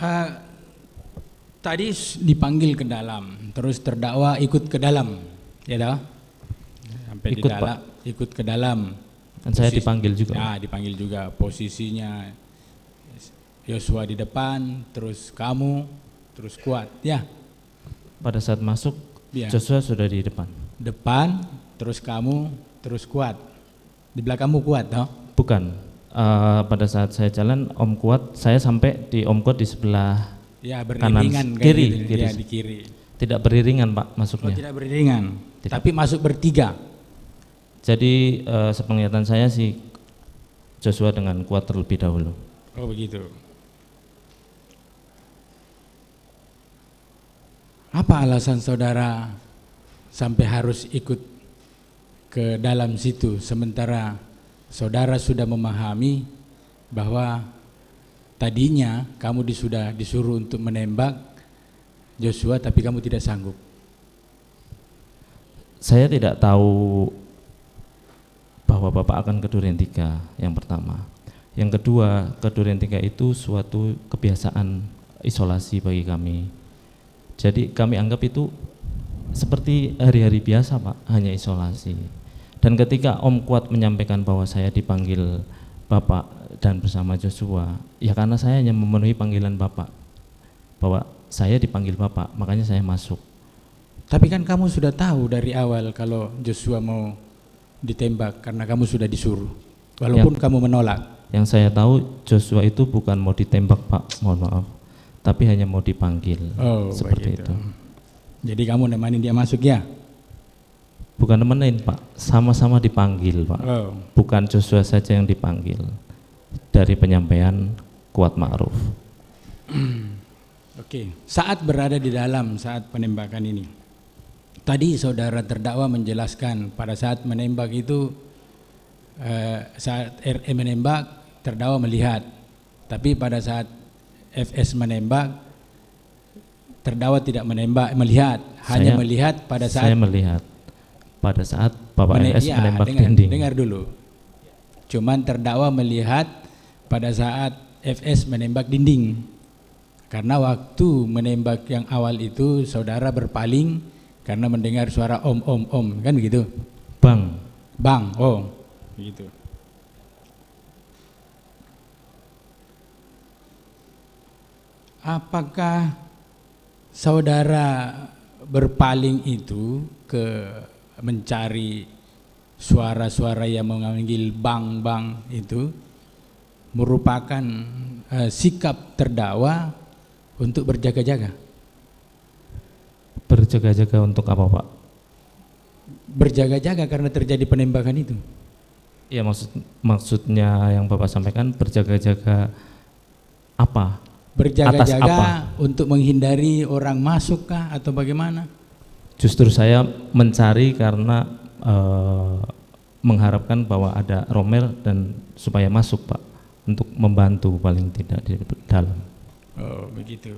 Eh, Tadi dipanggil ke dalam, terus terdakwa ikut ke dalam, ya toh? Sampai Ikut, di dalam, ikut ke dalam. Dan saya dipanggil juga. Ya, dipanggil juga. Posisinya Yosua di depan, terus kamu, terus Kuat, ya. Pada saat masuk, Ya. Joshua sudah di depan. Depan, terus kamu, terus Kuat. Di belakangmu Kuat, toh? Bukan. Pada saat saya jalan, Om Kuat, saya sampai di Om Kuat di sebelah Ya, kanan, beriringan kiri, gitu. kiri. Ya, di kiri. Tidak beriringan Pak Oh, masuknya. tidak beriringan, Tidak. tapi masuk bertiga. Jadi sepenglihatan saya sih Joshua dengan Kuat terlebih dahulu. Oh, begitu. Apa alasan saudara sampai harus ikut ke dalam situ sementara saudara sudah memahami bahwa tadinya kamu sudah disuruh untuk menembak Joshua tapi kamu tidak sanggup? Saya tidak tahu bahwa Bapak akan ke Duren 3 yang pertama. Yang kedua, ke Duren 3 itu suatu kebiasaan isolasi bagi kami. Jadi kami anggap itu seperti hari-hari biasa Pak, hanya isolasi. Dan ketika Om Kuat menyampaikan bahwa saya dipanggil Bapak dan bersama Joshua, ya karena saya hanya memenuhi panggilan Bapak, bahwa saya dipanggil Bapak, makanya saya masuk. Tapi kan kamu sudah tahu dari awal kalau Joshua mau ditembak karena kamu sudah disuruh, walaupun kamu menolak. Yang saya tahu Joshua itu bukan mau ditembak Pak, mohon maaf, tapi hanya mau dipanggil. Oh, seperti begitu. itu. Jadi kamu nemanin dia masuk ya? Bukan nemenin Pak, sama-sama dipanggil Pak. Oh. Bukan Joshua saja yang dipanggil dari penyampaian Kuat Ma'ruf. Oke. Saat berada di dalam saat penembakan ini, tadi saudara terdakwa menjelaskan pada saat menembak itu saat RE menembak terdakwa melihat, tapi pada saat FS menembak terdakwa tidak melihat, hanya melihat pada saat saya melihat pada saat Bapak FS ya, menembak dinding. Dengar dulu. Cuman terdakwa melihat pada saat FS menembak dinding. Karena waktu menembak yang awal itu saudara berpaling karena mendengar suara om, kan begitu? Bang. Bang, oh, begitu. Apakah saudara berpaling itu ke mencari suara-suara yang memanggil bang itu merupakan sikap terdakwa untuk berjaga-jaga? Berjaga-jaga untuk apa Pak? Berjaga-jaga karena terjadi penembakan itu. Ya maksudnya yang Bapak sampaikan berjaga-jaga apa? Berjaga-jaga untuk menghindari orang masuk kah atau bagaimana? Justru saya mencari karena mengharapkan bahwa ada Romer dan supaya masuk Pak, untuk membantu paling tidak di dalam. Oh, begitu.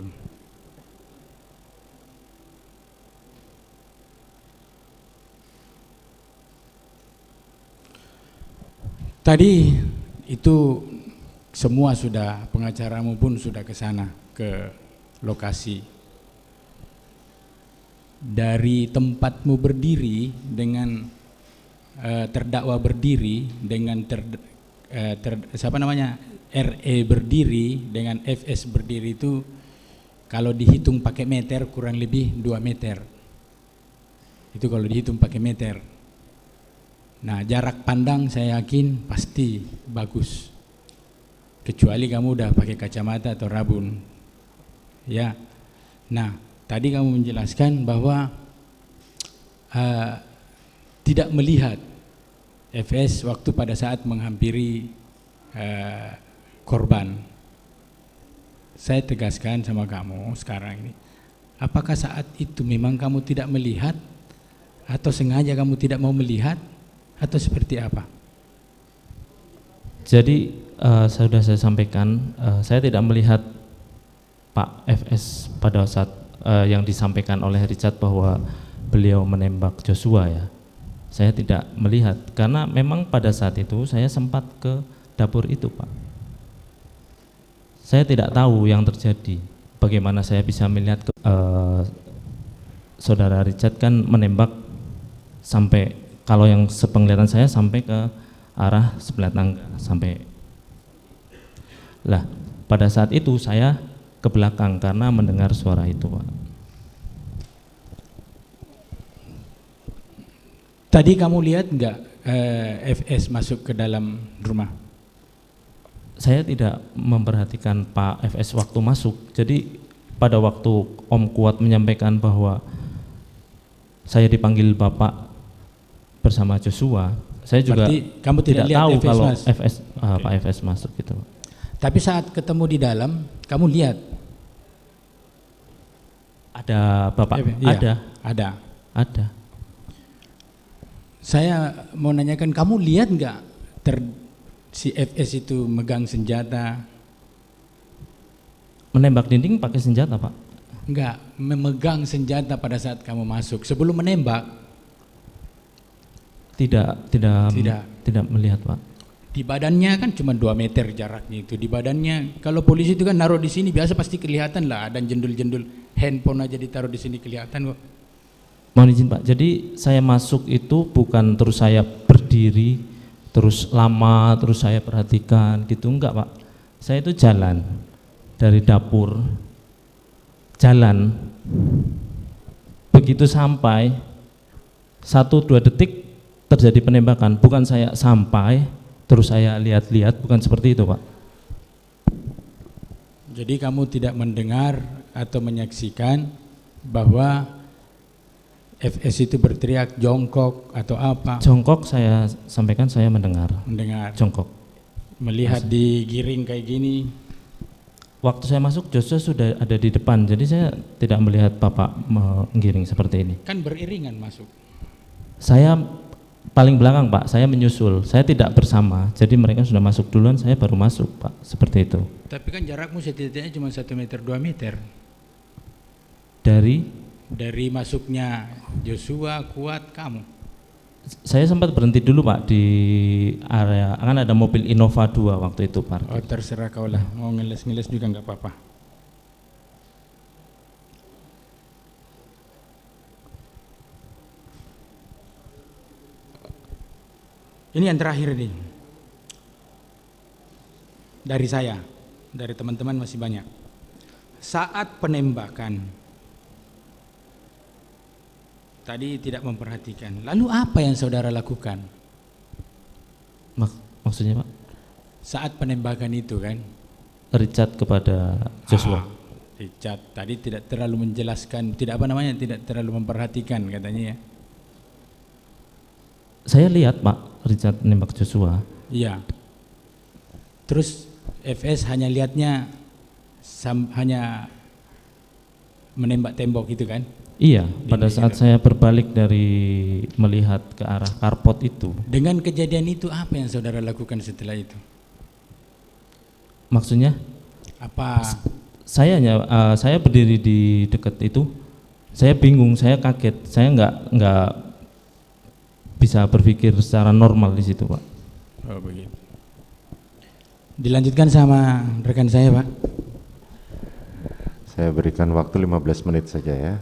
Tadi itu semua sudah, pengacaramu pun sudah ke sana, ke lokasi. Dari tempatmu berdiri dengan terdakwa berdiri dengan RE berdiri dengan FS berdiri itu kalau dihitung pakai meter kurang lebih 2 meter. Itu kalau dihitung pakai meter. Nah, jarak pandang saya yakin pasti bagus. Kecuali kamu udah pakai kacamata atau rabun. Ya. Nah, tadi kamu menjelaskan bahwa tidak melihat FS waktu pada saat menghampiri korban. Saya tegaskan sama kamu sekarang ini, apakah saat itu memang kamu tidak melihat atau sengaja kamu tidak mau melihat atau seperti apa? Jadi sudah saya sampaikan, saya tidak melihat Pak FS pada saat yang disampaikan oleh Richard bahwa beliau menembak Joshua ya. Saya tidak melihat karena memang pada saat itu saya sempat ke dapur itu Pak. Saya tidak tahu yang terjadi. bagaimana saya bisa melihat saudara Richard kan menembak sampai, kalau yang sepenglihatan saya sampai ke arah sebelah tangga sampai. Lah, pada saat itu saya ke belakang karena mendengar suara itu, Pak. Tadi kamu lihat nggak FS masuk ke dalam rumah? Saya tidak memperhatikan Pak FS waktu masuk. Jadi pada waktu Om Kuat menyampaikan bahwa saya dipanggil Bapak bersama Joshua, saya juga berarti kamu tidak lihat tahu FS kalau masuk? Pak FS masuk gitu. Tapi saat ketemu di dalam, kamu lihat? Ada Bapak? Iya, Ada. ada. Saya mau nanyakan, kamu lihat nggak si FS itu megang senjata? Menembak dinding pakai senjata, Pak? Enggak, memegang senjata pada saat kamu masuk. Sebelum menembak? Tidak melihat, Pak. Di badannya kan cuma 2 meter jaraknya itu. Di badannya, kalau polisi itu kan naruh di sini biasa pasti kelihatan lah. Ada jendul-jendul handphone aja ditaruh di sini kelihatan kok. Mohon izin, Pak. Jadi saya masuk itu bukan terus saya berdiri, terus lama, terus saya perhatikan gitu, enggak, Pak. Saya itu jalan dari dapur, jalan. Begitu sampai 1-2 detik terjadi penembakan. Bukan saya sampai terus saya lihat-lihat, bukan seperti itu, Pak. Jadi kamu tidak mendengar atau menyaksikan bahwa FS itu berteriak jongkok atau apa? Jongkok saya sampaikan, saya mendengar. Mendengar. Jongkok. Melihat digiring kayak gini. Waktu saya masuk Joshua sudah ada di depan, jadi saya tidak melihat Bapak menggiring seperti ini. Kan beriringan masuk. Saya paling belakang, Pak. Saya menyusul. Saya tidak bersama. Jadi mereka sudah masuk duluan, saya baru masuk, Pak. Seperti itu. Tapi kan jarakmu setidaknya cuma 1 meter 2 meter. Dari masuknya Joshua, Kuat, kamu. Saya sempat berhenti dulu, Pak, di area, kan ada mobil Innova 2 waktu itu, Pak. Oh, terserah kau lah. Mau ngeles-ngeles juga nggak apa-apa. Ini yang terakhir nih. Dari saya, dari teman-teman masih banyak. Saat penembakan, tadi tidak memperhatikan. Lalu apa yang saudara lakukan? Maksudnya, Pak? Saat penembakan itu kan? Richard kepada Joshua. Richard tadi tidak terlalu menjelaskan, tidak terlalu memperhatikan katanya ya. Saya lihat, Pak, Richard nembak Joshua. Iya. Terus FS hanya lihatnya hanya menembak tembok gitu kan? Iya, pada saat saya berbalik dari melihat ke arah karpot itu. Dengan kejadian itu apa yang saudara lakukan setelah itu? Maksudnya? Apa? Saya berdiri di dekat itu, saya bingung, saya kaget, saya nggak bisa berpikir secara normal di situ, Pak. Oh begitu. Dilanjutkan sama rekan saya, Pak. Saya berikan waktu 15 menit saja ya.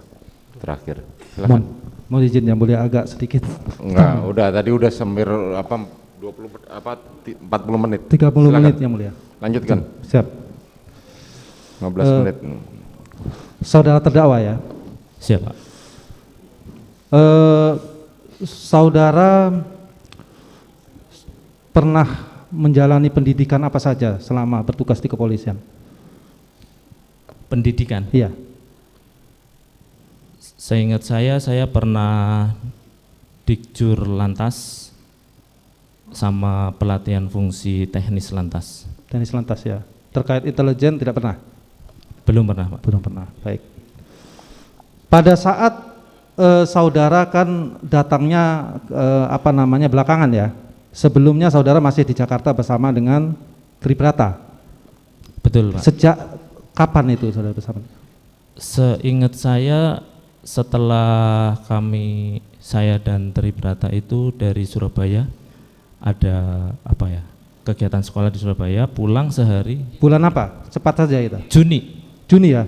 Terakhir. Silakan. Mau izin yang boleh agak sedikit. Enggak, udah tadi udah hampir 40 menit. 30 Silakan. menit yang mulia. Lanjutkan. Siap. 15 menit. Saudara terdakwa ya. Siap, Pak. Saudara pernah menjalani pendidikan apa saja selama bertugas di kepolisian? Pendidikan? Iya. Seingat saya pernah Dikjur Lantas sama pelatihan fungsi teknis lantas. Teknis lantas ya. Terkait intelijen tidak pernah? Belum pernah, Pak. Belum pernah, baik. Pada saat saudara kan datangnya belakangan ya. Sebelumnya saudara masih di Jakarta bersama dengan Tribrata. Betul, Pak. Sejak kapan itu saudara bersama? Seingat saya setelah saya dan Tribrata itu dari Surabaya, ada kegiatan sekolah di Surabaya, pulang sehari. Bulan apa? Cepat saja itu. Juni ya?